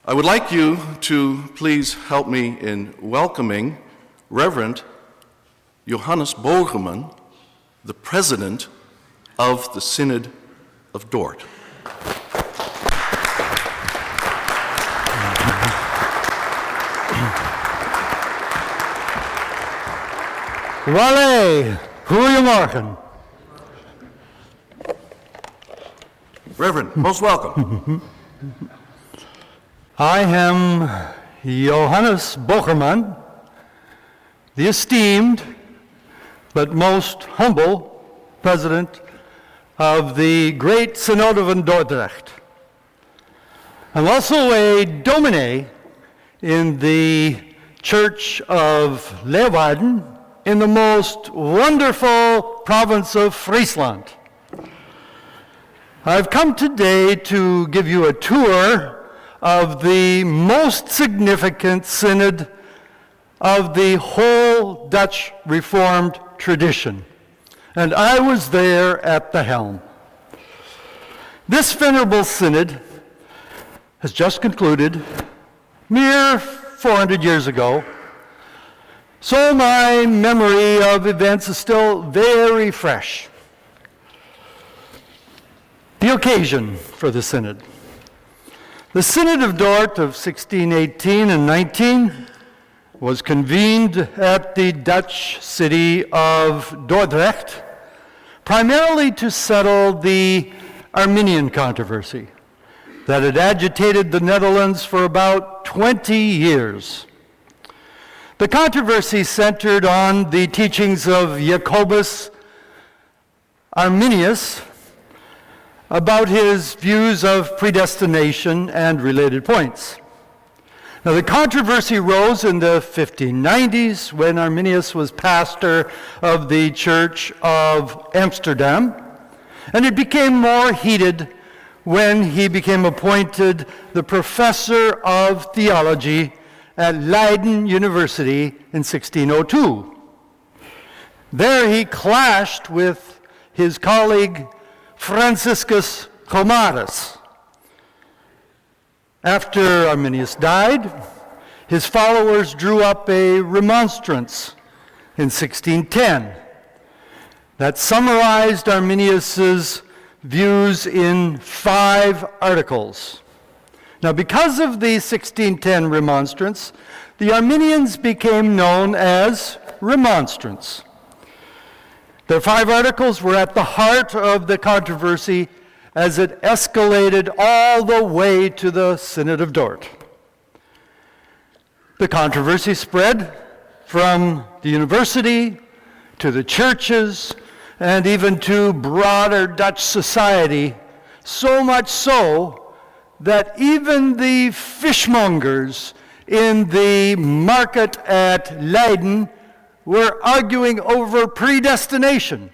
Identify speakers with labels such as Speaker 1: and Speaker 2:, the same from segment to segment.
Speaker 1: I would like you to please help me in welcoming Reverend Johannes Bogerman, the President of the Synod of Dordt.
Speaker 2: Wale, goedemorgen.
Speaker 1: Reverend, most welcome.
Speaker 2: I am Johannes Bogerman, the esteemed but most humble President of the great Synod of Dordrecht. I'm also a domine in the Church of Leeuwarden in the most wonderful province of Friesland. I've come today to give you a tour of the most significant synod of the whole Dutch Reformed tradition, and I was there at the helm. This venerable synod has just concluded mere 400 years ago, so my memory of events is still very fresh. The occasion for the synod. The Synod of Dordt of 1618 and 19 was convened at the Dutch city of Dordrecht, primarily to settle the Arminian Controversy that had agitated the Netherlands for about 20 years. The controversy centered on the teachings of Jacobus Arminius about his views of predestination and related points. Now, the controversy rose in the 1590s when Arminius was pastor of the Church of Amsterdam, and it became more heated when he became appointed the professor of theology at Leiden University in 1602. There he clashed with his colleague Franciscus Gomarus. After Arminius died, his followers drew up a remonstrance in 1610 that summarized Arminius's views in 5 articles. Now, because of the 1610 remonstrance, the Arminians became known as Remonstrants. Their 5 articles were at the heart of the controversy as it escalated all the way to the Synod of Dordt. The controversy spread from the university to the churches and even to broader Dutch society, so much so that even the fishmongers in the market at Leiden were arguing over predestination.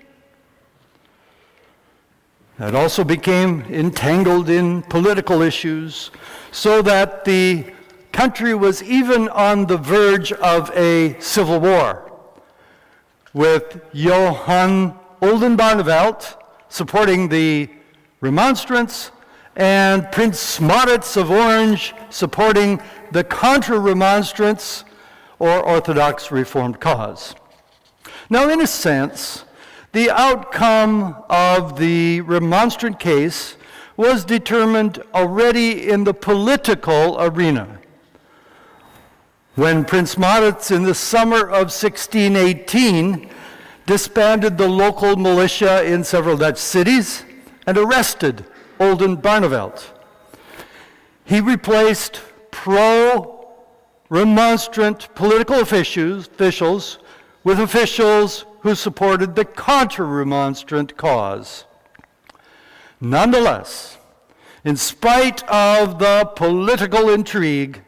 Speaker 2: That also became entangled in political issues, so that the country was even on the verge of a civil war, with Johan Oldenbarnevelt supporting the Remonstrants and Prince Maurits of Orange supporting the Contra-Remonstrants, or Orthodox Reformed cause. Now, in a sense, the outcome of the Remonstrant case was determined already in the political arena, when Prince Maurits in the summer of 1618 disbanded the local militia in several Dutch cities and arrested Oldenbarnevelt. He replaced pro-remonstrant political officials with officials who supported the contra-remonstrant cause. Nonetheless, in spite of the political intrigue,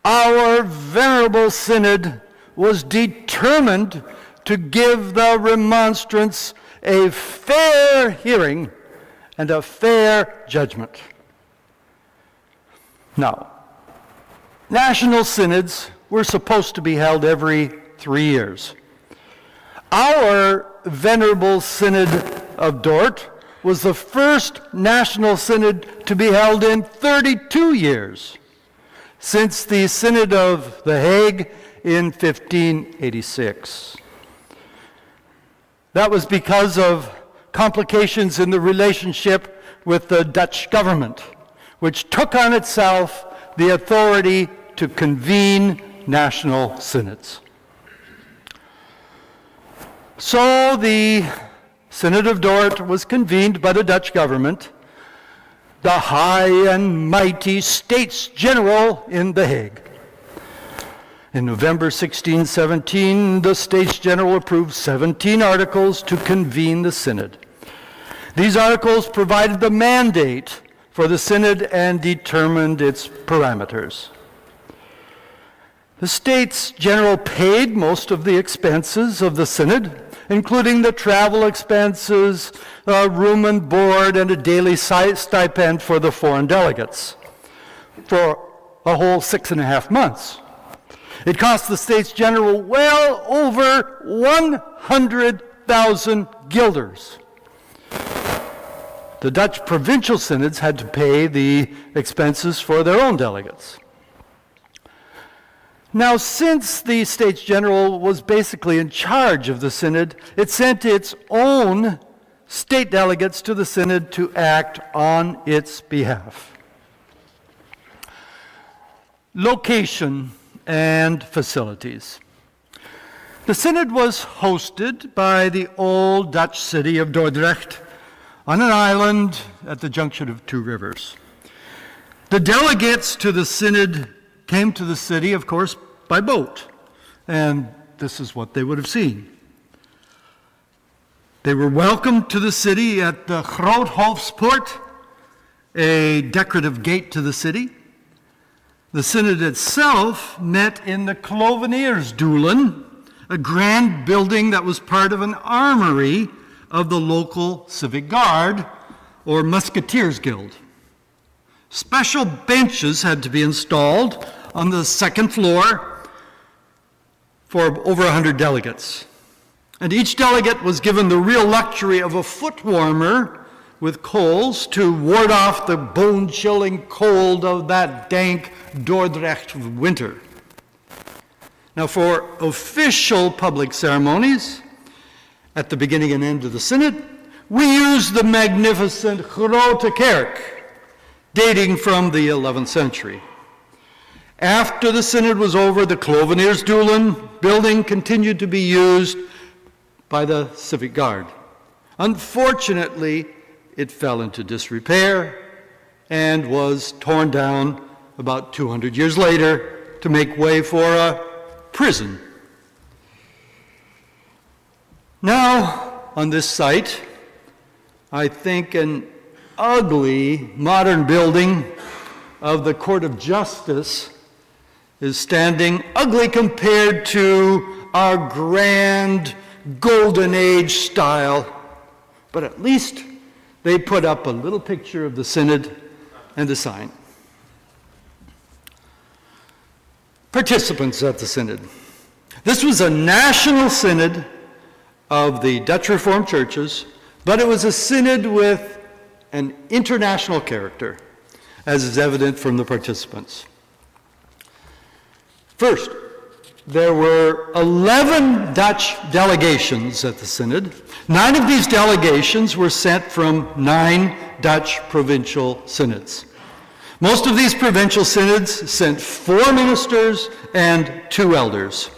Speaker 2: our venerable synod was determined to give the remonstrants a fair hearing and a fair judgment. Now, national synods were supposed to be held every 3 years. Our venerable Synod of Dordt was the first national synod to be held in 32 years. since the Synod of The Hague in 1586. That was because of complications in the relationship with the Dutch government, which took on itself the authority to convene national synods. So the Synod of Dordt was convened by the Dutch government, the high and mighty States General in The Hague. In November 1617, the States General approved 17 articles to convene the Synod. These articles provided the mandate for the Synod and determined its parameters. The States General paid most of the expenses of the Synod, including the travel expenses, room and board, and a daily stipend for the foreign delegates for a whole 6.5 months. It cost the States General well over 100,000 guilders. The Dutch provincial synods had to pay the expenses for their own delegates. Now, since the States General was basically in charge of the Synod, it sent its own state delegates to the Synod to act on its behalf. Location and facilities. The Synod was hosted by the old Dutch city of Dordrecht on an island at the junction of two rivers. The delegates to the Synod came to the city, of course, by boat, and this is what they would have seen. They were welcomed to the city at the Groothoofspoort, a decorative gate to the city. The Synod itself met in the Kloveniersdoelen, a grand building that was part of an armory of the local civic guard, or musketeers guild. Special benches had to be installed on the second floor for over 100 delegates. And each delegate was given the real luxury of a foot warmer with coals to ward off the bone-chilling cold of that dank Dordrecht winter. Now, for official public ceremonies, at the beginning and end of the Synod, we use the magnificent Grote Kerk, dating from the 11th century. After the Synod was over, the Kloveniersdoelen building continued to be used by the Civic Guard. Unfortunately, it fell into disrepair and was torn down about 200 years later to make way for a prison. Now, on this site, I think an ugly modern building of the Court of Justice is standing, ugly compared to our grand Golden Age style, but at least they put up a little picture of the Synod and a sign. Participants at the Synod. This was a national Synod of the Dutch Reformed churches, but it was a Synod with an international character, as is evident from the participants. First, there were 11 Dutch delegations at the Synod. 9 of these delegations were sent from 9 Dutch provincial synods. Most of these provincial synods sent 4 ministers and 2 elders.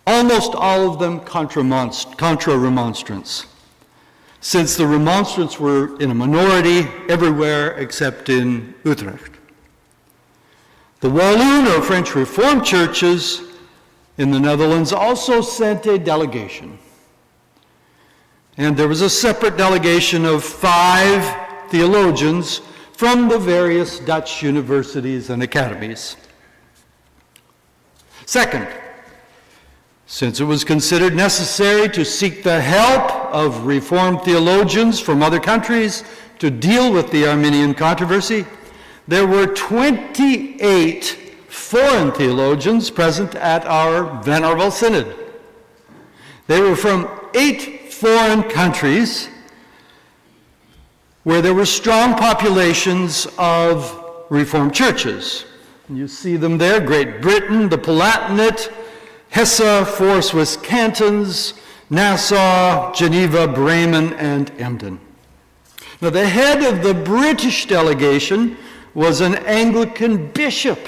Speaker 2: Almost all of them contra Remonstrants, since the Remonstrants were in a minority everywhere except in Utrecht. The Walloon, or French Reformed churches in the Netherlands, also sent a delegation. And there was a separate delegation of 5 theologians from the various Dutch universities and academies. Second, since it was considered necessary to seek the help of Reformed theologians from other countries to deal with the Arminian Controversy, there were 28 foreign theologians present at our Venerable Synod. They were from 8 foreign countries where there were strong populations of Reformed churches. And you see them there: Great Britain, the Palatinate, Hesse, 4 Swiss cantons, Nassau, Geneva, Bremen, and Emden. Now, the head of the British delegation was an Anglican bishop,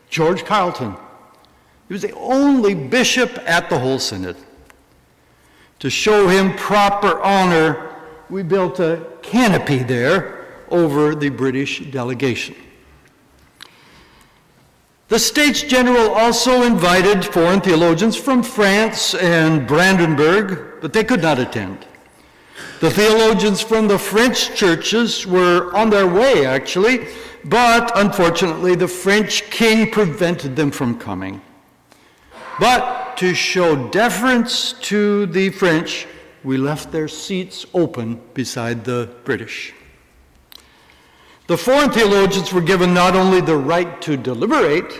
Speaker 2: George Carleton. He was the only bishop at the whole synod. To show him proper honor, we built a canopy there over the British delegation. The States General also invited foreign theologians from France and Brandenburg, but they could not attend. The theologians from the French churches were on their way, actually, but unfortunately the French king prevented them from coming. But to show deference to the French, we left their seats open beside the British. The foreign theologians were given not only the right to deliberate,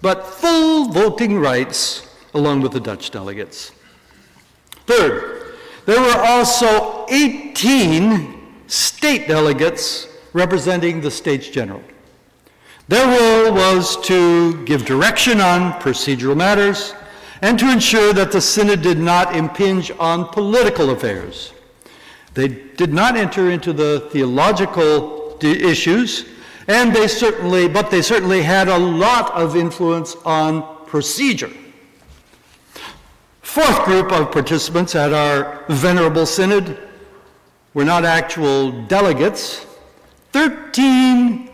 Speaker 2: but full voting rights along with the Dutch delegates. Third, there were also 18 state delegates representing the States General. Their role was to give direction on procedural matters and to ensure that the synod did not impinge on political affairs. They did not enter into the theological issues, but they certainly had a lot of influence on procedure. Fourth group of participants at our venerable synod were not actual delegates. 13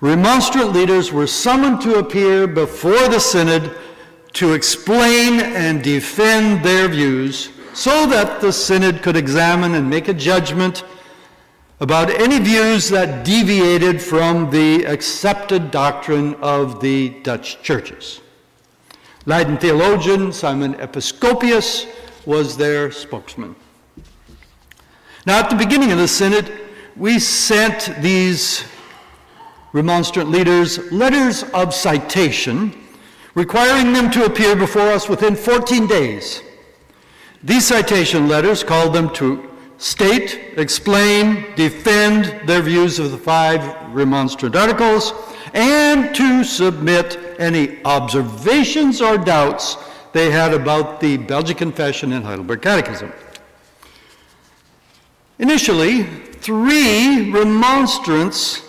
Speaker 2: Remonstrant leaders were summoned to appear before the synod to explain and defend their views so that the synod could examine and make a judgment about any views that deviated from the accepted doctrine of the Dutch churches. Leiden theologian Simon Episcopius was their spokesman. Now, at the beginning of the synod, we sent these Remonstrant leaders letters of citation, requiring them to appear before us within 14 days. These citation letters called them to state, explain, defend their views of the 5 Remonstrant articles, and to submit any observations or doubts they had about the Belgic Confession and Heidelberg Catechism. Initially, 3 remonstrants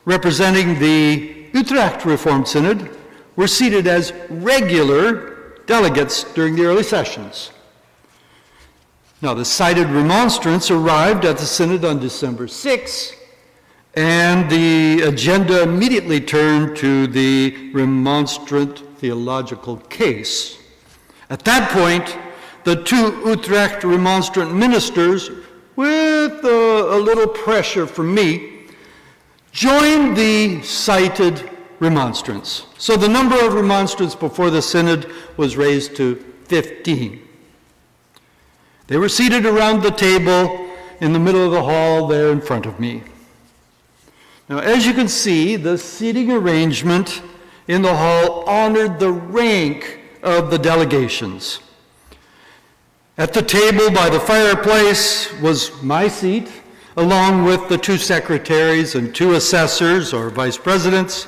Speaker 2: representing the Utrecht Reformed Synod were seated as regular delegates during the early sessions. Now, the cited remonstrants arrived at the synod on December 6, and the agenda immediately turned to the remonstrant theological case. At that point, the 2 Utrecht remonstrant ministers, with a little pressure from me, joined the cited remonstrants. So the number of remonstrants before the synod was raised to 15. They were seated around the table in the middle of the hall there in front of me. Now, as you can see, the seating arrangement in the hall honored the rank of the delegations. At the table by the fireplace was my seat, along with the 2 secretaries and 2 assessors or vice presidents.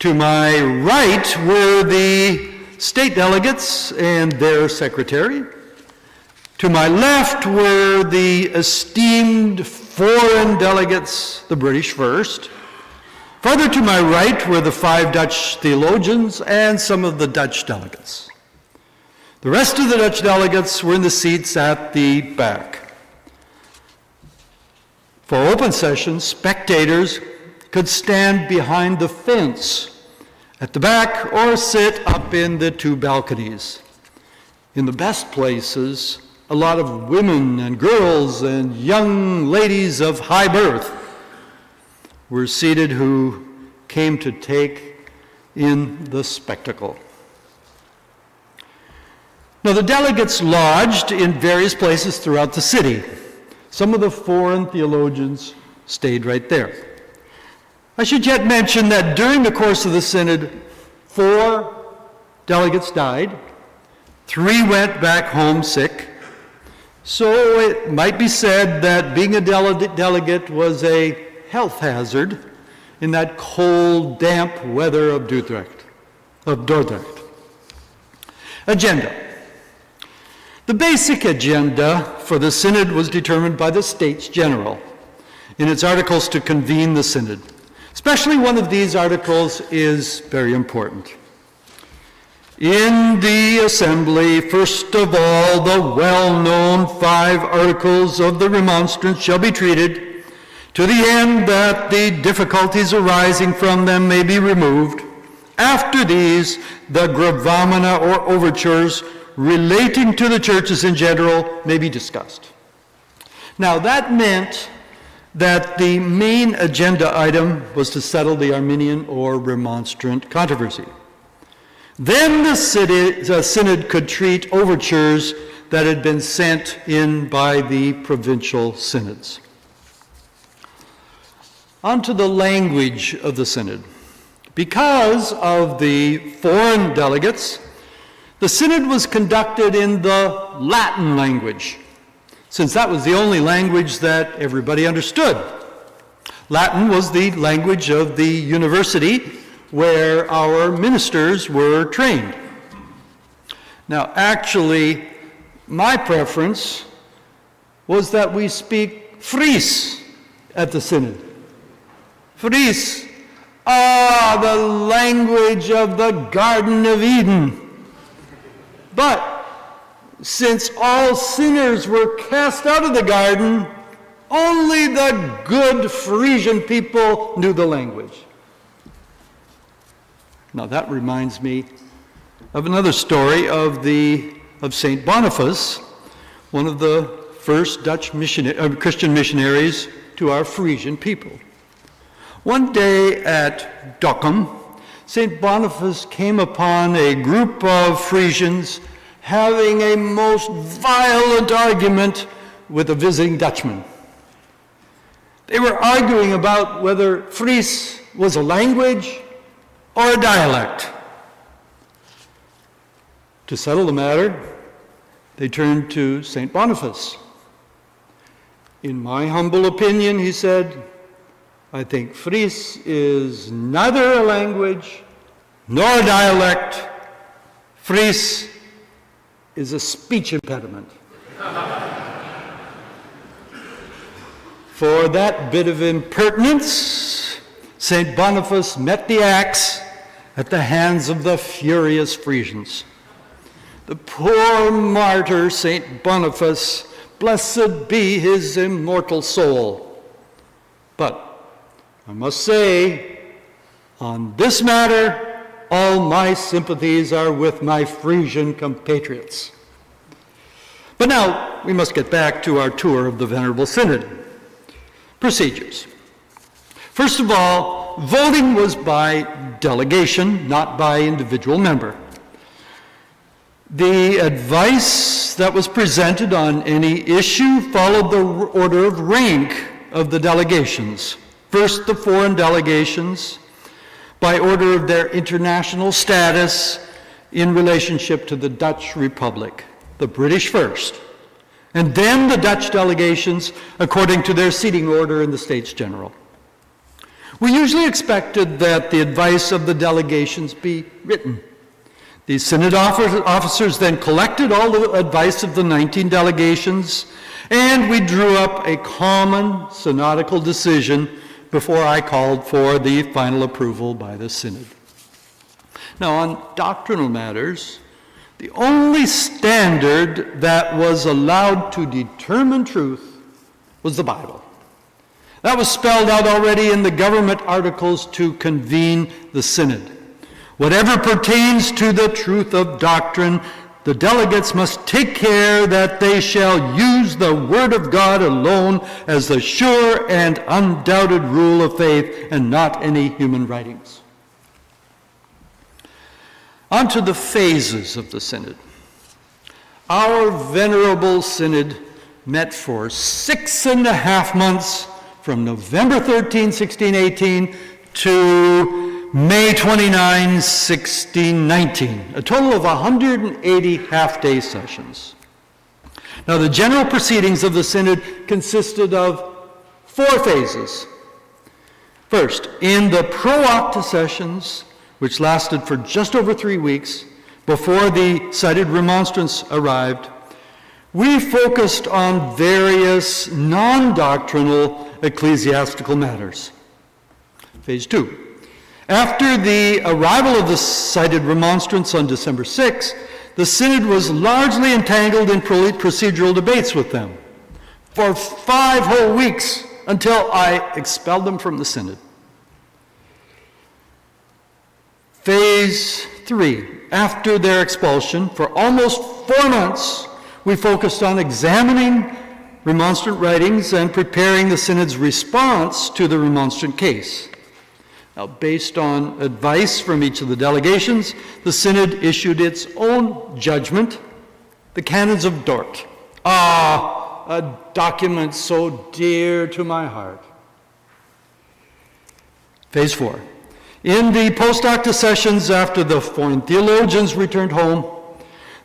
Speaker 2: To my right were the state delegates and their secretary. To my left were the esteemed foreign delegates, the British first. Further to my right were the 5 Dutch theologians and some of the Dutch delegates. The rest of the Dutch delegates were in the seats at the back. For open sessions, spectators could stand behind the fence at the back or sit up in the 2 balconies. In the best places, a lot of women and girls and young ladies of high birth were seated who came to take in the spectacle. Now, the delegates lodged in various places throughout the city. Some of the foreign theologians stayed right there. I should yet mention that during the course of the synod, 4 delegates died, 3 went back home sick. So it might be said that being a delegate was a health hazard in that cold, damp weather of Dordrecht. Agenda. The basic agenda for the Synod was determined by the States General in its articles to convene the Synod. Especially one of these articles is very important. In the assembly, first of all, the well-known 5 articles of the Remonstrants shall be treated, to the end that the difficulties arising from them may be removed. After these, the gravamina or overtures relating to the churches in general may be discussed. Now, that meant that the main agenda item was to settle the Arminian or Remonstrant controversy. Then the Synod could treat overtures that had been sent in by the provincial synods. On to the language of the Synod. Because of the foreign delegates, the Synod was conducted in the Latin language, since that was the only language that everybody understood. Latin was the language of the university where our ministers were trained. Now, actually, my preference was that we speak Fries at the Synod. Fries, the language of the Garden of Eden. But since all sinners were cast out of the garden, only the good Frisian people knew the language. Now that reminds me of another story of St. Boniface, one of the first Dutch Christian missionaries to our Frisian people. One day at Dokkum, St. Boniface came upon a group of Frisians having a most violent argument with a visiting Dutchman. They were arguing about whether Fries was a language or a dialect. To settle the matter, they turned to St. Boniface. In my humble opinion, he said, I think Fries is neither a language nor a dialect. Fries is a speech impediment. For that bit of impertinence, St. Boniface met the axe at the hands of the furious Frisians. The poor martyr, St. Boniface, blessed be his immortal soul. But I must say, on this matter, all my sympathies are with my Frisian compatriots. But now we must get back to our tour of the Venerable Synod. Procedures. First of all, voting was by delegation, not by individual member. The advice that was presented on any issue followed the order of rank of the delegations. First, the foreign delegations, by order of their international status in relationship to the Dutch Republic, the British first, and then the Dutch delegations according to their seating order in the States General. We usually expected that the advice of the delegations be written. The Synod officers then collected all the advice of the 19 delegations, and we drew up a common synodical decision before I called for the final approval by the Synod. Now, on doctrinal matters, the only standard that was allowed to determine truth was the Bible. That was spelled out already in the government articles to convene the Synod. Whatever pertains to the truth of doctrine, the delegates must take care that they shall use the Word of God alone as the sure and undoubted rule of faith, and not any human writings. On to the phases of the Synod. Our Venerable Synod met for 6.5 months, from November 13, 1618 to May 29, 1619, a total of 180 half-day sessions. Now, the general proceedings of the Synod consisted of 4 phases. First, in the Pro-Acta sessions, which lasted for just over 3 weeks before the cited remonstrants arrived, we focused on various non-doctrinal ecclesiastical matters. Phase 2. After the arrival of the cited remonstrants on December 6, the Synod was largely entangled in procedural debates with them for 5 whole weeks until I expelled them from the Synod. Phase 3. After their expulsion, for almost 4 months, we focused on examining remonstrant writings and preparing the Synod's response to the remonstrant case. Now, based on advice from each of the delegations, the Synod issued its own judgment, the Canons of Dordt. A document so dear to my heart. Phase 4. In the Post-Acta sessions after the foreign theologians returned home,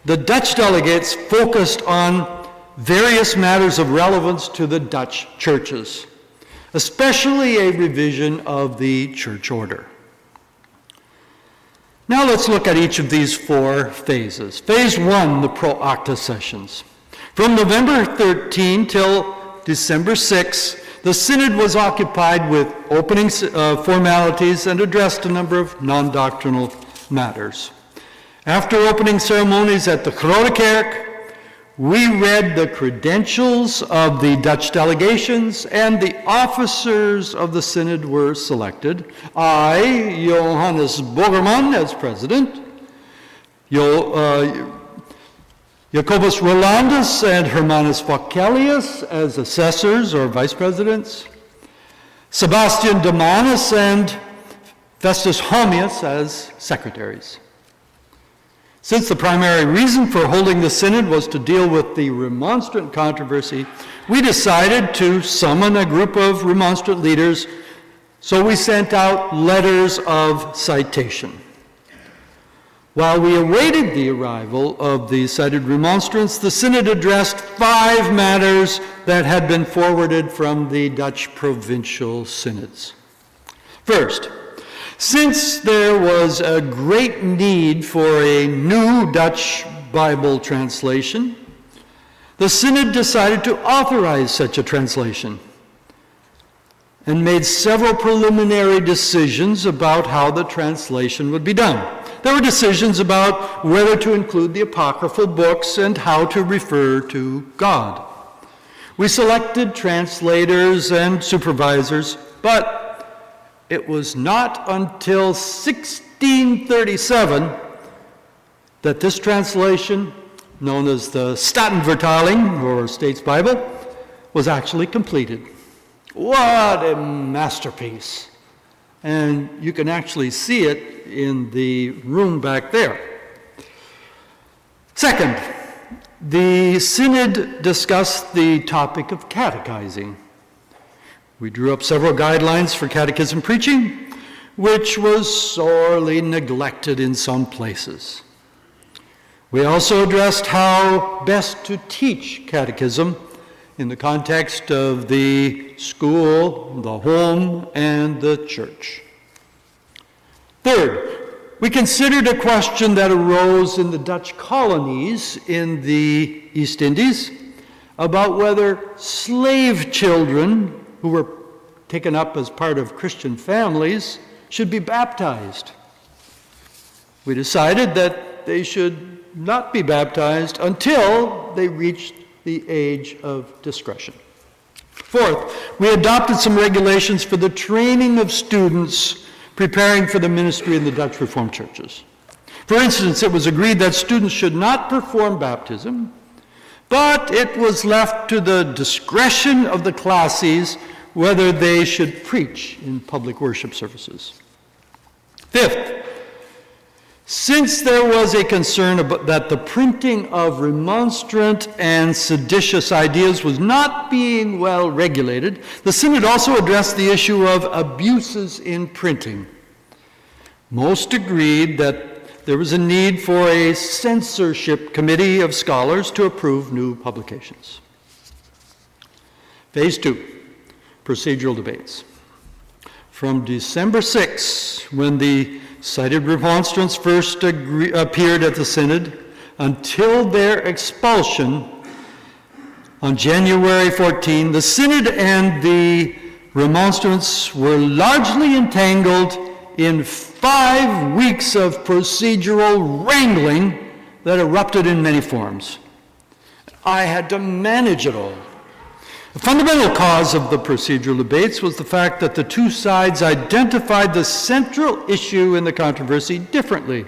Speaker 2: the Dutch delegates focused on various matters of relevance to the Dutch churches, especially a revision of the church order. Now let's look at each of these 4 phases. Phase 1, the Pro-Acta sessions. From November 13 till December 6, the Synod was occupied with opening formalities and addressed a number of non-doctrinal matters. After opening ceremonies at the Grote Kerk, we read the credentials of the Dutch delegations, and the officers of the Synod were selected. I, Johannes Bogerman, as president, Jacobus Rolandus and Hermanus Vocelius as assessors or vice presidents, Sebastian Demanus and Festus Homius as secretaries. Since the primary reason for holding the Synod was to deal with the Remonstrant controversy, we decided to summon a group of Remonstrant leaders, so we sent out letters of citation. While we awaited the arrival of the cited remonstrants, the Synod addressed 5 matters that had been forwarded from the Dutch provincial synods. First, since there was a great need for a new Dutch Bible translation, the Synod decided to authorize such a translation and made several preliminary decisions about how the translation would be done. There were decisions about whether to include the apocryphal books and how to refer to God. We selected translators and supervisors, but it was not until 1637 that this translation, known as the Statenvertaling, or States Bible, was actually completed. What a masterpiece! And you can actually see it in the room back there. Second, the Synod discussed the topic of catechizing. We drew up several guidelines for catechism preaching, which was sorely neglected in some places. We also addressed how best to teach catechism in the context of the school, the home, and the church. Third, we considered a question that arose in the Dutch colonies in the East Indies about whether slave children who were taken up as part of Christian families should be baptized. We decided that they should not be baptized until they reached the age of discretion. Fourth, we adopted some regulations for the training of students preparing for the ministry in the Dutch Reformed churches. For instance, it was agreed that students should not perform baptism, but it was left to the discretion of the classes whether they should preach in public worship services. Fifth, since there was a concern that the printing of remonstrant and seditious ideas was not being well regulated, the Synod also addressed the issue of abuses in printing. Most agreed that there was a need for a censorship committee of scholars to approve new publications. Phase 2, procedural debates. from December 6, when the cited remonstrants first appeared at the Synod, until their expulsion on January 14, the Synod and the remonstrants were largely entangled in 5 weeks of procedural wrangling that erupted in many forms. I had to manage it all. The fundamental cause of the procedural debates was the fact that the two sides identified the central issue in the controversy differently.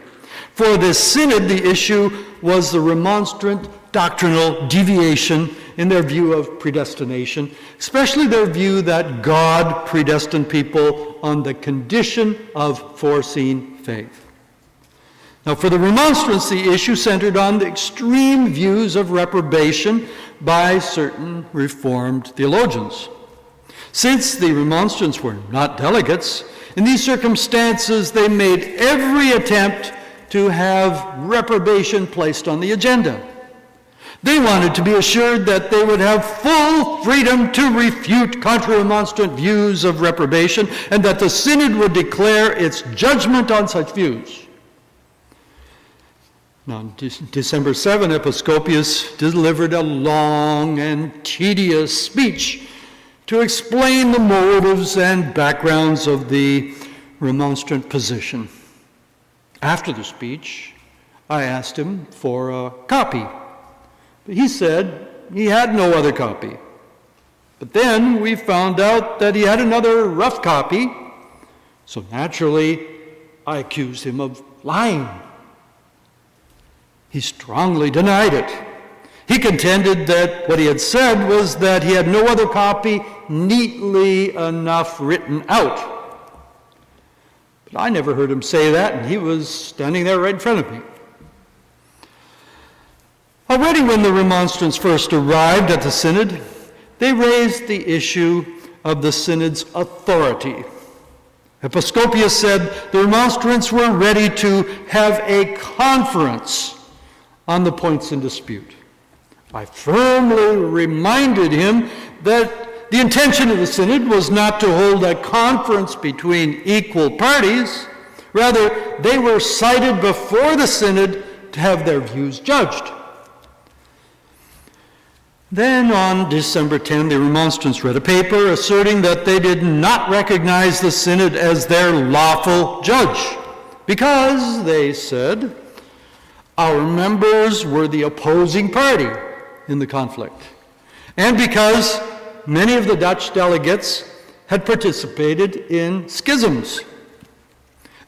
Speaker 2: For the Synod, the issue was the remonstrant doctrinal deviation in their view of predestination, especially their view that God predestined people on the condition of foreseen faith. Now, for the remonstrants, the issue centered on the extreme views of reprobation by certain Reformed theologians. Since the remonstrants were not delegates, in these circumstances they made every attempt to have reprobation placed on the agenda. They wanted to be assured that they would have full freedom to refute contra-remonstrant views of reprobation, and that the Synod would declare its judgment on such views. Now, on December 7, Episcopius delivered a long and tedious speech to explain the motives and backgrounds of the remonstrant position. After the speech, I asked him for a copy. He said he had no other copy. But then we found out that he had another rough copy, so naturally I accused him of lying. He strongly denied it. He contended that what he had said was that he had no other copy neatly enough written out. But I never heard him say that, and he was standing there right in front of me. Already when the remonstrants first arrived at the Synod, they raised the issue of the Synod's authority. Episcopius said the remonstrants were ready to have a conference on the points in dispute. I firmly reminded him that the intention of the Synod was not to hold a conference between equal parties. Rather, they were cited before the Synod to have their views judged. Then on December 10, the remonstrants read a paper asserting that they did not recognize the Synod as their lawful judge because, they said, our members were the opposing party in the conflict, and because many of the Dutch delegates had participated in schisms.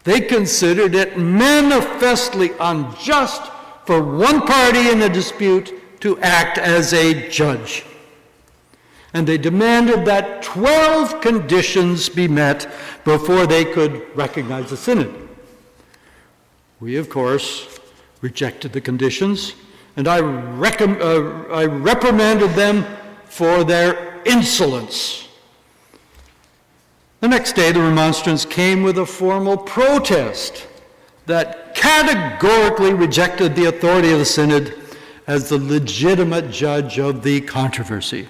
Speaker 2: They considered it manifestly unjust for one party in a dispute to act as a judge. And they demanded that 12 conditions be met before they could recognize the Synod. We, of course, rejected the conditions, and I reprimanded them for their insolence. The next day, the remonstrants came with a formal protest that categorically rejected the authority of the Synod as the legitimate judge of the controversy.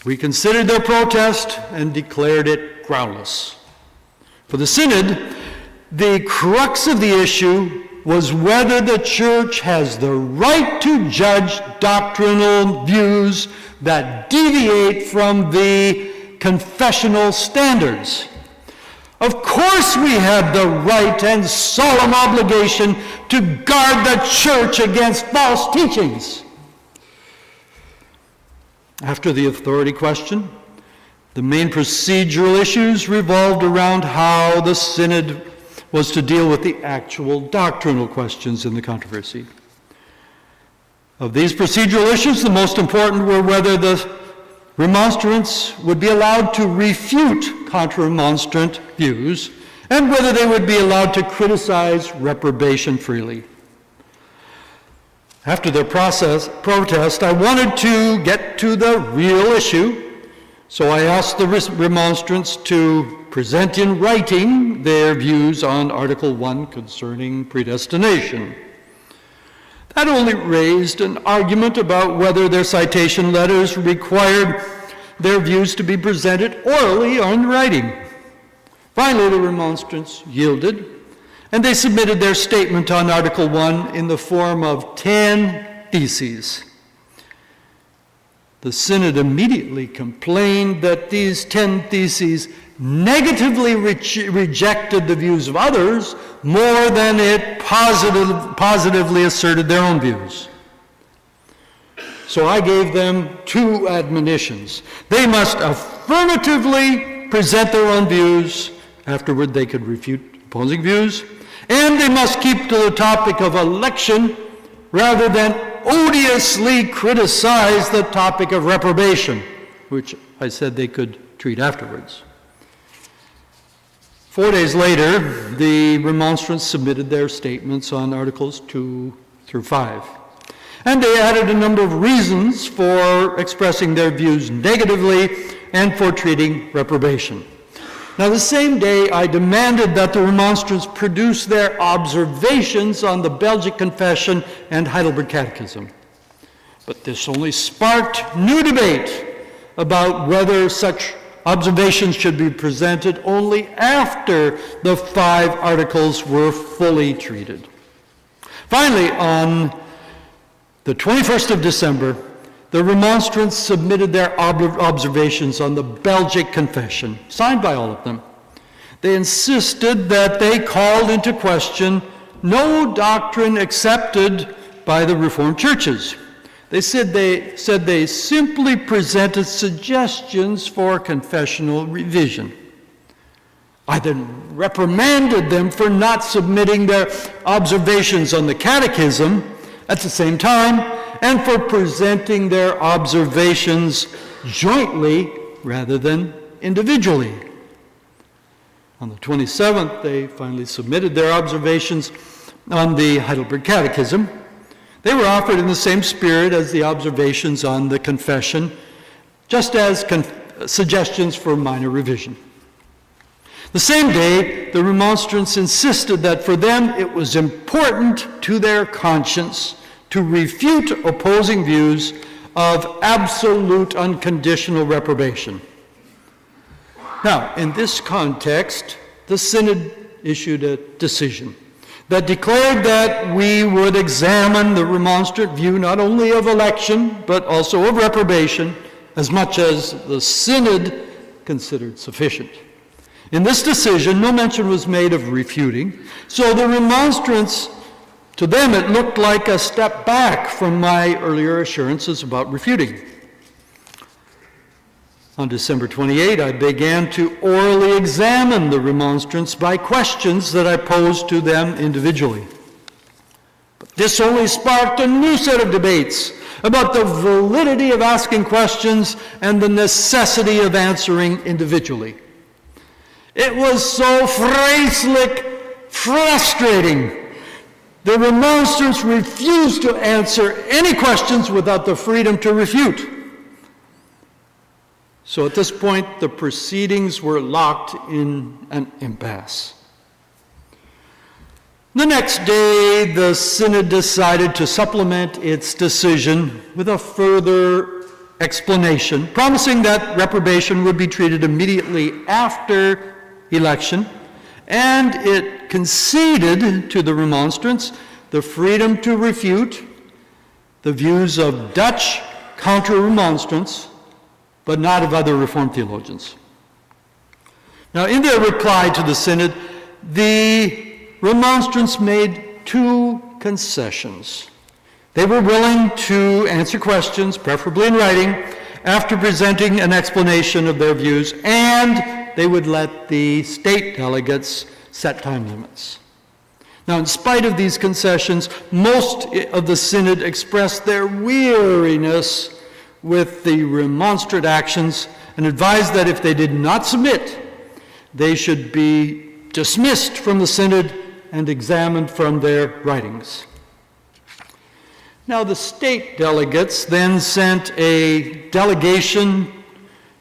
Speaker 2: We considered their protest and declared it groundless. For the Synod, the crux of the issue was whether the Church has the right to judge doctrinal views that deviate from the confessional standards. Of course we have the right and solemn obligation to guard the Church against false teachings. After the authority question, the main procedural issues revolved around how the Synod was to deal with the actual doctrinal questions in the controversy. Of these procedural issues, the most important were whether the remonstrants would be allowed to refute contra-remonstrant views and whether they would be allowed to criticize reprobation freely. After their protest, I wanted to get to the real issue, so I asked the remonstrants to present in writing their views on Article 1 concerning predestination. That only raised an argument about whether their citation letters their views to be presented orally or in writing. Finally, the remonstrants yielded, and they submitted their statement on Article 1 in the form of 10 theses. The Synod immediately complained that these 10 theses negatively rejected the views of others more than it positively asserted their own views. So I gave them 2 admonitions. They must affirmatively present their own views. Afterward, they could refute opposing views. And they must keep to the topic of election rather than odiously criticize the topic of reprobation, which I said they could treat afterwards. 4 days later, the remonstrants submitted their statements on Articles 2 through 5. And they added a number of reasons for expressing their views negatively and for treating reprobation. Now, the same day, I demanded that the remonstrants produce their observations on the Belgic Confession and Heidelberg Catechism. But this only sparked new debate about whether such observations should be presented only after the 5 articles were fully treated. Finally, on the 21st of December, the remonstrants submitted their observations on the Belgic Confession, signed by all of them. They insisted that they called into question no doctrine accepted by the Reformed churches. They said they simply presented suggestions for confessional revision. I then reprimanded them for not submitting their observations on the Catechism at the same time, and for presenting their observations jointly rather than individually. On the 27th, they finally submitted their observations on the Heidelberg Catechism. They were offered in the same spirit as the observations on the Confession, just as suggestions for minor revision. The same day, the remonstrants insisted that for them it was important to their conscience to refute opposing views of absolute unconditional reprobation. Now, in this context, the Synod issued a decision that declared that we would examine the remonstrant view not only of election, but also of reprobation, as much as the Synod considered sufficient. In this decision, no mention was made of refuting, so the remonstrants, to them it looked like a step back from my earlier assurances about refuting. On December 28, I began to orally examine the remonstrants by questions that I posed to them individually. But this only sparked a new set of debates about the validity of asking questions and the necessity of answering individually. It was so frustrating. The remonstrants refused to answer any questions without the freedom to refute. So at this point, the proceedings were locked in an impasse. The next day, the Synod decided to supplement its decision with a further explanation, promising that reprobation would be treated immediately after election, and it conceded to the remonstrants the freedom to refute the views of Dutch counter-remonstrants, but not of other Reformed theologians. Now, in their reply to the Synod, the remonstrants made 2 concessions. They were willing to answer questions, preferably in writing, after presenting an explanation of their views, and they would let the state delegates set time limits. Now, in spite of these concessions, most of the Synod expressed their weariness with the remonstrant actions and advised that if they did not submit, they should be dismissed from the Synod and examined from their writings. Now, the state delegates then sent a delegation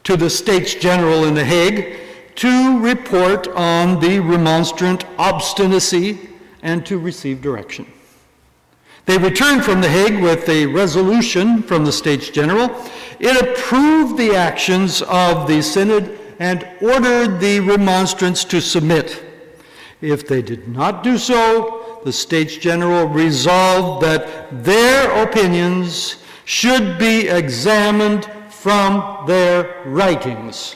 Speaker 2: to the States General in The Hague to report on the remonstrant obstinacy and to receive direction. They returned from The Hague with a resolution from the States General. It approved the actions of the Synod and ordered the remonstrants to submit. If they did not do so, the States General resolved that their opinions should be examined from their writings.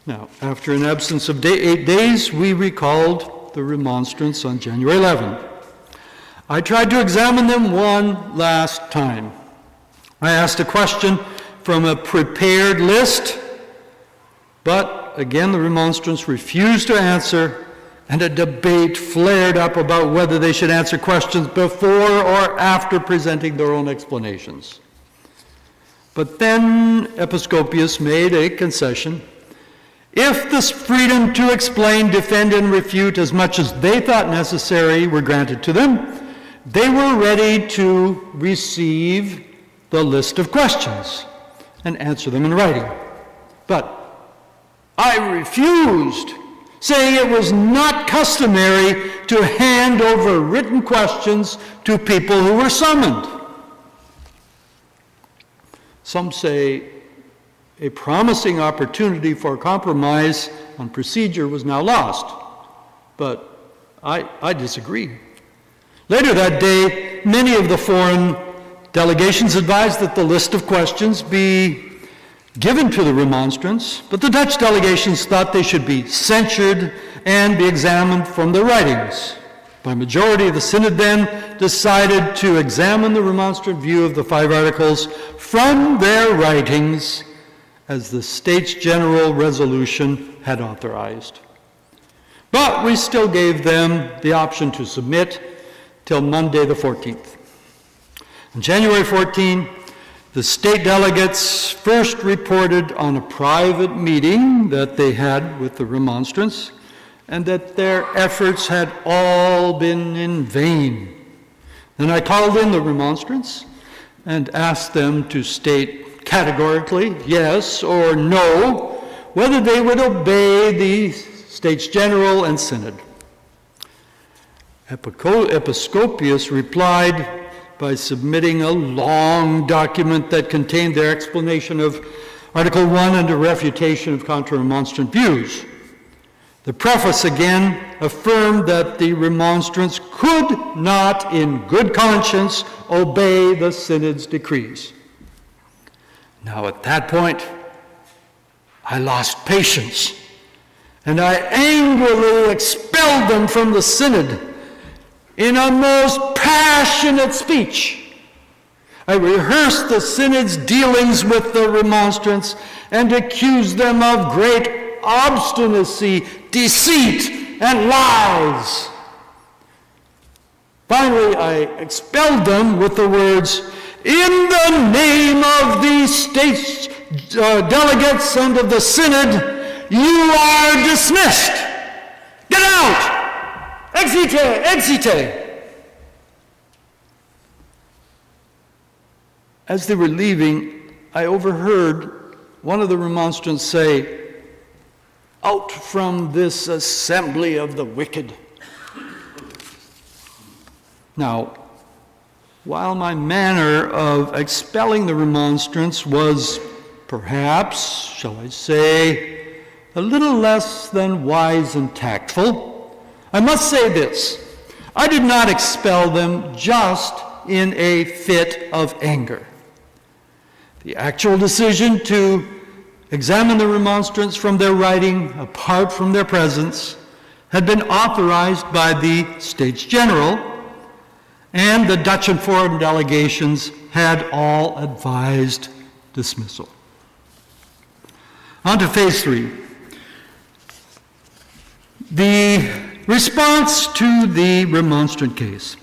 Speaker 2: Now, after an absence of 8 days, we recalled the remonstrants on January 11. I tried to examine them one last time. I asked a question from a prepared list, but again the remonstrants refused to answer, and a debate flared up about whether they should answer questions before or after presenting their own explanations. But then Episcopius made a concession. If the freedom to explain, defend, and refute as much as they thought necessary were granted to them, they were ready to receive the list of questions and answer them in writing. But I refused, saying it was not customary to hand over written questions to people who were summoned. Some say a promising opportunity for compromise on procedure was now lost, but I disagree. Later that day, many of the foreign delegations advised that the list of questions be given to the remonstrants, but the Dutch delegations thought they should be censured and be examined from their writings. By majority, the Synod then decided to examine the remonstrant view of the 5 articles from their writings as the States General resolution had authorized. But we still gave them the option to submit till Monday the 14th. On January 14, the state delegates first reported on a private meeting that they had with the remonstrants, and that their efforts had all been in vain. Then I called in the remonstrants and asked them to state categorically, yes or no, whether they would obey the States General and Synod. Episcopius replied by submitting a long document that contained their explanation of Article 1 and a refutation of contra-remonstrant views. The preface again affirmed that the remonstrants could not, in good conscience, obey the Synod's decrees. Now at that point, I lost patience, and I angrily expelled them from the Synod in a most passionate speech. I rehearsed the Synod's dealings with the remonstrants and accused them of great obstinacy, deceit, and lies. Finally, I expelled them with the words, "In the name of the States delegates and of the Synod, you are dismissed. Get out! Exite! Exite!" As they were leaving, I overheard one of the remonstrants say, "Out from this assembly of the wicked." Now, while my manner of expelling the remonstrants was perhaps, shall I say, a little less than wise and tactful, I must say this: I did not expel them just in a fit of anger. The actual decision to examine the remonstrants from their writing, apart from their presence, had been authorized by the States General, and the Dutch and foreign delegations had all advised dismissal. On to phase 3. The response to the remonstrant case.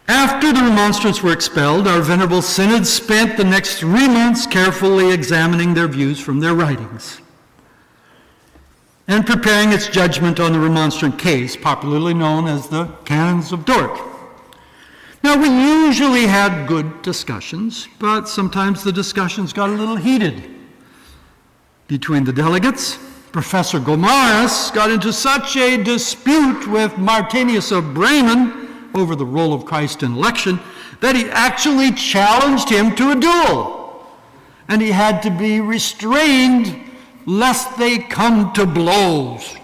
Speaker 2: After the remonstrants were expelled, our Venerable Synod spent the next 3 months carefully examining their views from their writings and preparing its judgment on the remonstrant case, popularly known as the Canons of Dordt. Now, we usually had good discussions, but sometimes the discussions got a little heated. Between the delegates, Professor Gomaris got into such a dispute with Martinius of Bremen over the role of Christ in election that he actually challenged him to a duel. And he had to be restrained lest they come to blows.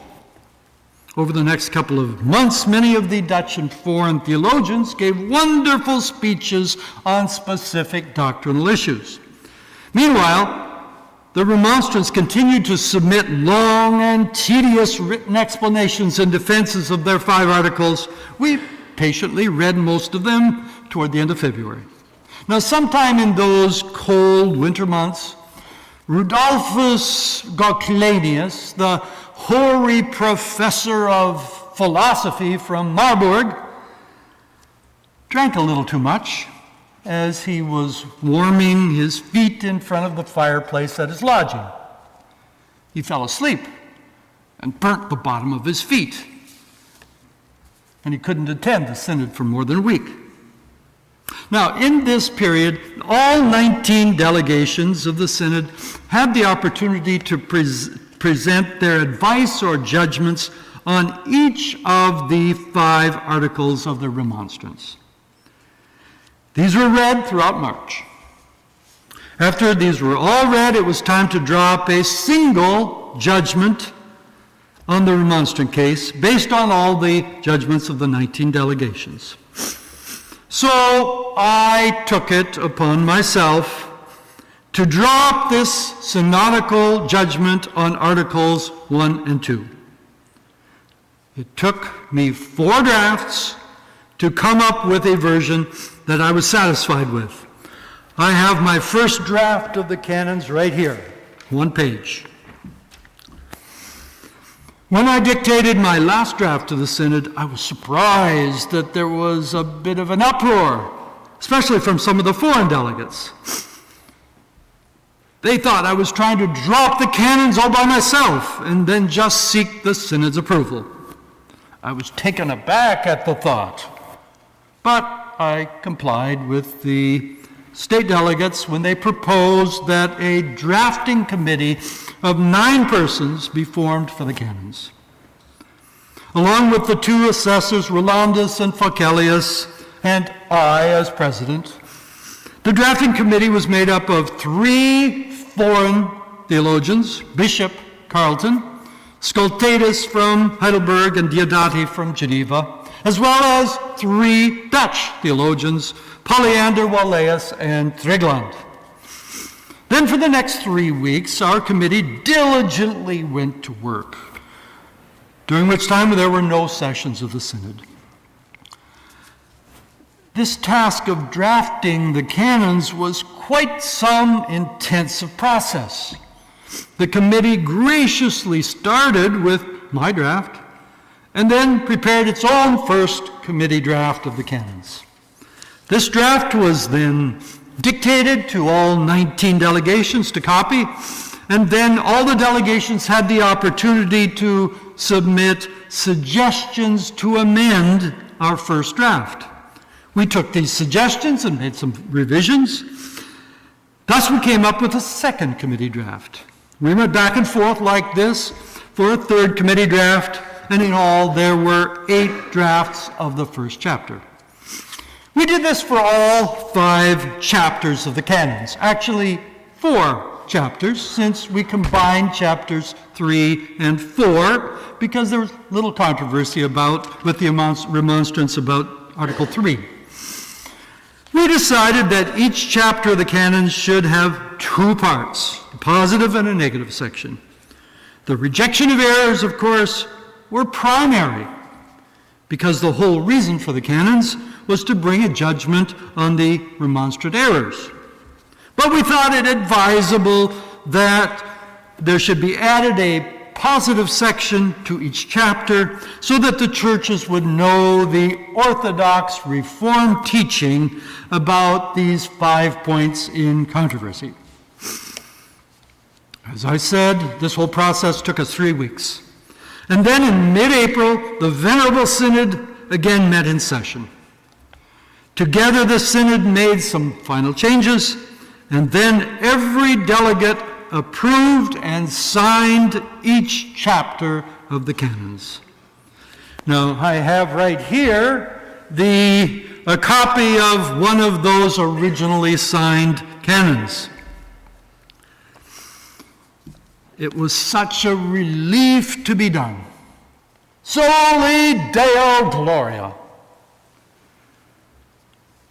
Speaker 2: Over the next couple of months, many of the Dutch and foreign theologians gave wonderful speeches on specific doctrinal issues. Meanwhile, the Remonstrants continued to submit long and tedious written explanations and defenses of their 5 articles. We patiently read most of them toward the end of February. Now, sometime in those cold winter months, Rudolphus Goclenius, the hoary professor of philosophy from Marburg, drank a little too much as he was warming his feet in front of the fireplace at his lodging. He fell asleep and burnt the bottom of his feet, and he couldn't attend the synod for more than a week. Now, in this period, all 19 delegations of the synod had the opportunity to present their advice or judgments on each of the 5 articles of the Remonstrants. These were read throughout March. After these were all read, it was time to draw up a single judgment on the Remonstrant case based on all the judgments of the 19 delegations. So I took it upon myself to draw up this synodical judgment on Articles 1 and 2. It took me 4 drafts to come up with a version that I was satisfied with. I have my first draft of the canons right here, 1 page. When I dictated my last draft to the synod, I was surprised that there was a bit of an uproar, especially from some of the foreign delegates. They thought I was trying to drop the canons all by myself and then just seek the synod's approval. I was taken aback at the thought, but I complied with the state delegates when they proposed that a drafting committee of 9 persons be formed for the canons. Along with the 2 assessors, Rolandus and Faucelius, and I as president, the drafting committee was made up of 3 foreign theologians, Bishop Carleton, Scultatus from Heidelberg, and Diodati from Geneva, as well as 3 Dutch theologians, Polyander, Walleus, and Tregland. Then for the next 3 weeks, our committee diligently went to work, during which time there were no sessions of the synod. This task of drafting the canons was quite some intensive process. The committee graciously started with my draft, and then prepared its own first committee draft of the canons. This draft was then dictated to all 19 delegations to copy, and then all the delegations had the opportunity to submit suggestions to amend our first draft. We took these suggestions and made some revisions. Thus, we came up with a second committee draft. We went back and forth like this for a third committee draft, and in all, there were 8 drafts of the first chapter. We did this for all 5 chapters of the canons. Actually, 4 chapters, since we combined chapters 3 and 4, because there was little controversy with the remonstrance about Article 3. We decided that each chapter of the canons should have 2 parts, a positive and a negative section. The rejection of errors, of course, were primary, because the whole reason for the canons was to bring a judgment on the remonstrant errors. But we thought it advisable that there should be added a positive section to each chapter so that the churches would know the Orthodox Reformed teaching about these 5 points in controversy. As I said, this whole process took us 3 weeks. And then in mid-April, the Venerable Synod again met in session. Together, the Synod made some final changes, and then every delegate approved and signed each chapter of the canons. Now, I have right here a copy of one of those originally signed canons. It was such a relief to be done. Soli Deo Gloria.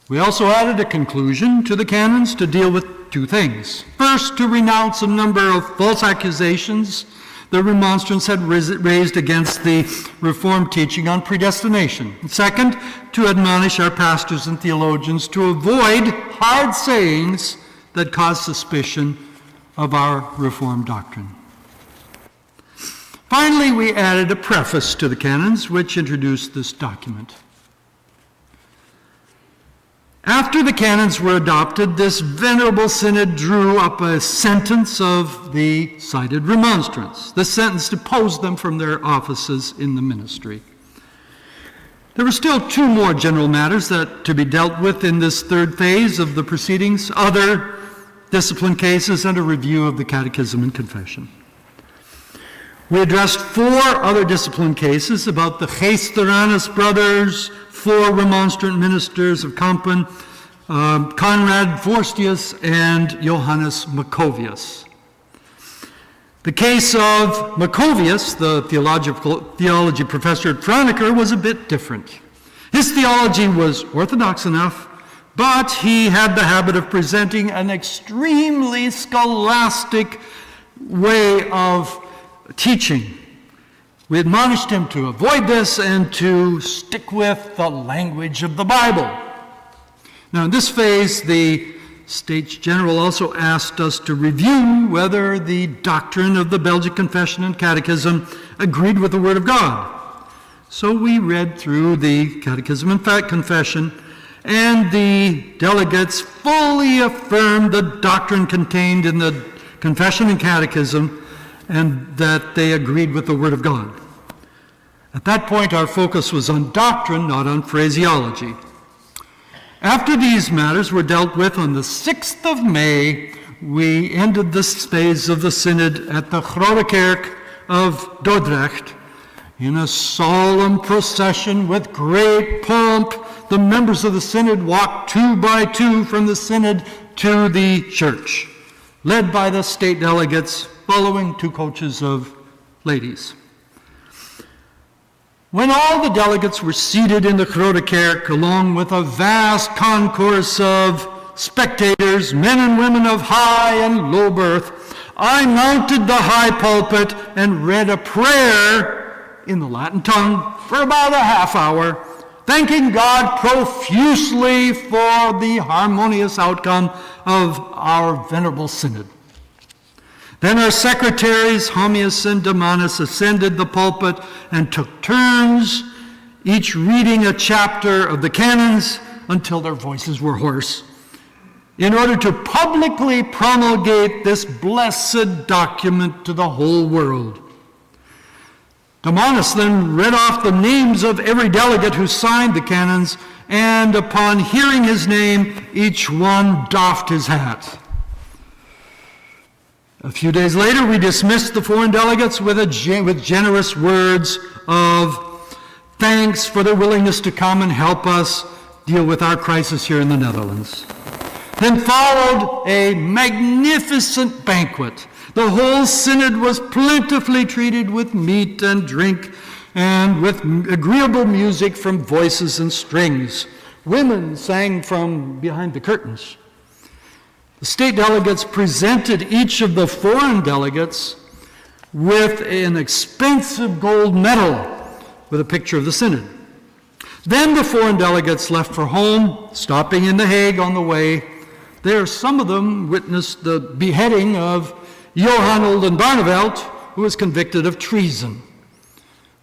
Speaker 2: We also added a conclusion to the canons to deal with two things. First, to renounce a number of false accusations the remonstrants had raised against the Reformed teaching on predestination. Second, to admonish our pastors and theologians to avoid hard sayings that cause suspicion of our Reformed doctrine. Finally, we added a preface to the canons which introduced this document. After the canons were adopted, this venerable synod drew up a sentence of the cited remonstrants. The sentence deposed them from their offices in the ministry. There were still two more general matters that to be dealt with in this third phase of the proceedings, other discipline cases and a review of the Catechism and Confession. We addressed four other discipline cases about the Geesteranus brothers, four remonstrant ministers of Kampen, Conrad Vorstius and Johannes Maccovius. The case of Maccovius, the theology professor at Franeker, was a bit different. His theology was orthodox enough, but he had the habit of presenting an extremely scholastic way of teaching. We admonished him to avoid this and to stick with the language of the Bible. Now, in this phase, the States General also asked us to review whether the doctrine of the Belgic Confession and Catechism agreed with the Word of God. So we read through the Catechism and Confession, and the delegates fully affirmed the doctrine contained in the Confession and Catechism, and that they agreed with the Word of God. At that point, our focus was on doctrine, not on phraseology. After these matters were dealt with on the 6th of May, we ended this phase of the Synod at the Grote Kerk of Dordrecht in a solemn procession with great pomp. The members of the Synod walked 2 by 2 from the Synod to the church, led by the state delegates, following 2 coaches of ladies. When all the delegates were seated in the Grote Kerk, along with a vast concourse of spectators, men and women of high and low birth, I mounted the high pulpit and read a prayer in the Latin tongue for about a half hour, thanking God profusely for the harmonious outcome of our venerable synod. Then our secretaries, Homius and Damanus, ascended the pulpit and took turns, each reading a chapter of the canons until their voices were hoarse, in order to publicly promulgate this blessed document to the whole world. Damanus then read off the names of every delegate who signed the canons, and upon hearing his name, each one doffed his hat. A few days later, we dismissed the foreign delegates with generous words of thanks for their willingness to come and help us deal with our crisis here in the Netherlands. Then followed a magnificent banquet. The whole synod was plentifully treated with meat and drink and with agreeable music from voices and strings. Women sang from behind the curtains. The state delegates presented each of the foreign delegates with an expensive gold medal with a picture of the synod. Then the foreign delegates left for home, stopping in The Hague on the way. There, some of them witnessed the beheading of Johan Oldenbarneveld, who was convicted of treason.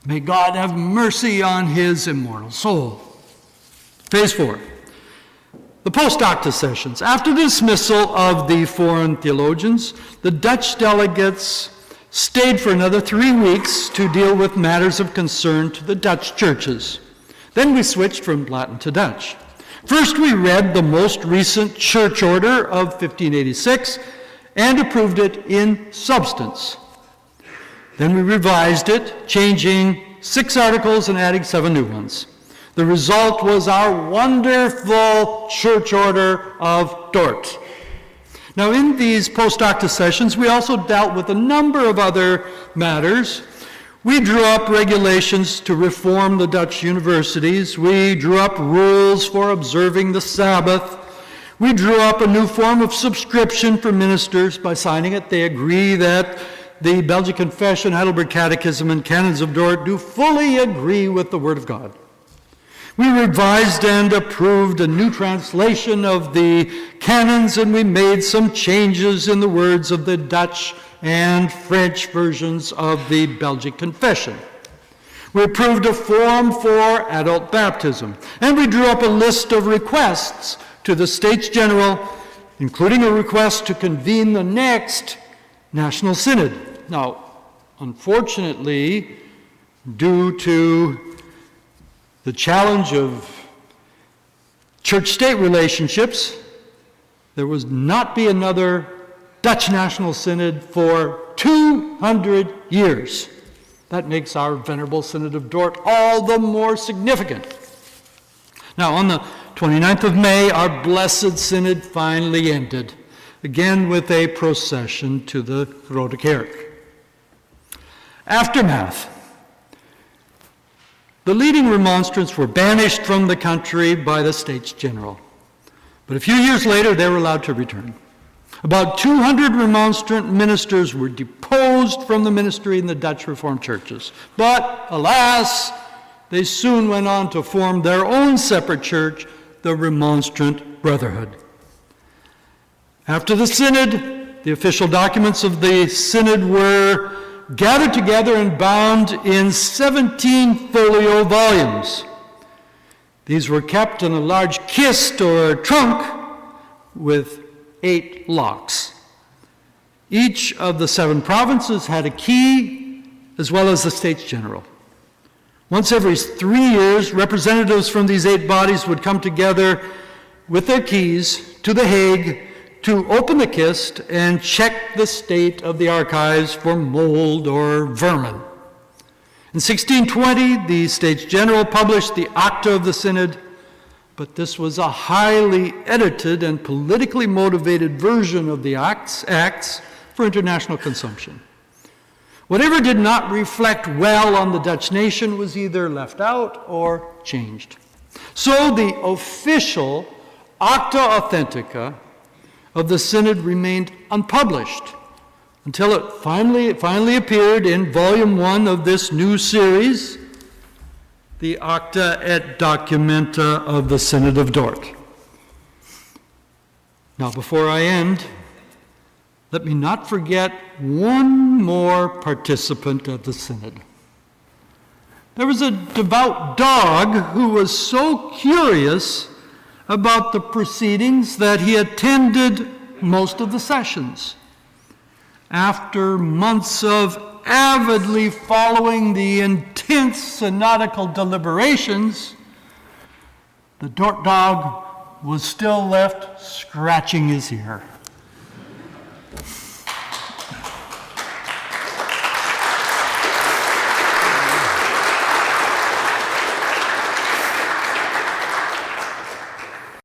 Speaker 2: May God have mercy on his immortal soul. Phase 4. The Post-Acta sessions. After the dismissal of the foreign theologians, the Dutch delegates stayed for another 3 weeks to deal with matters of concern to the Dutch churches. Then we switched from Latin to Dutch. First, we read the most recent church order of 1586 and approved it in substance. Then we revised it, changing 6 articles and adding 7 new ones. The result was our wonderful church order of Dordt. Now, in these post-Acta sessions, we also dealt with a number of other matters. We drew up regulations to reform the Dutch universities. We drew up rules for observing the Sabbath. We drew up a new form of subscription for ministers. By signing it, they agree that the Belgian Confession, Heidelberg Catechism, and Canons of Dordt do fully agree with the Word of God. We revised and approved a new translation of the canons, and we made some changes in the words of the Dutch and French versions of the Belgian Confession. We approved a form for adult baptism, and we drew up a list of requests to the States General, including a request to convene the next National Synod. Now, unfortunately, due to the challenge of church-state relationships, there would not be another Dutch National Synod for 200 years. That makes our Venerable Synod of Dordt all the more significant. Now, on the 29th of May, our Blessed Synod finally ended, again with a procession to the Grote Kerk. Aftermath. The leading remonstrants were banished from the country by the States General. But a few years later, they were allowed to return. About 200 remonstrant ministers were deposed from the ministry in the Dutch Reformed churches. But, alas, they soon went on to form their own separate church, the Remonstrant Brotherhood. After the Synod, the official documents of the Synod were gathered together and bound in 17 folio volumes. These were kept in a large kist or trunk with 8 locks. Each of the 7 provinces had a key, as well as the States General. Once every 3 years, representatives from these 8 bodies would come together with their keys to The Hague to open the kist and check the state of the archives for mold or vermin. In 1620, the States General published the Acta of the Synod, but this was a highly edited and politically motivated version of the Acts for international consumption. Whatever did not reflect well on the Dutch nation was either left out or changed. So the official Acta Authentica of the Synod remained unpublished until it finally appeared in Volume 1 of this new series, the Acta et Documenta of the Synod of Dordt. Now, before I end, let me not forget one more participant of the Synod. There was a devout dog who was so curious about the proceedings that he attended most of the sessions. After months of avidly following the intense synodical deliberations, the Dordt dog was still left scratching his ear.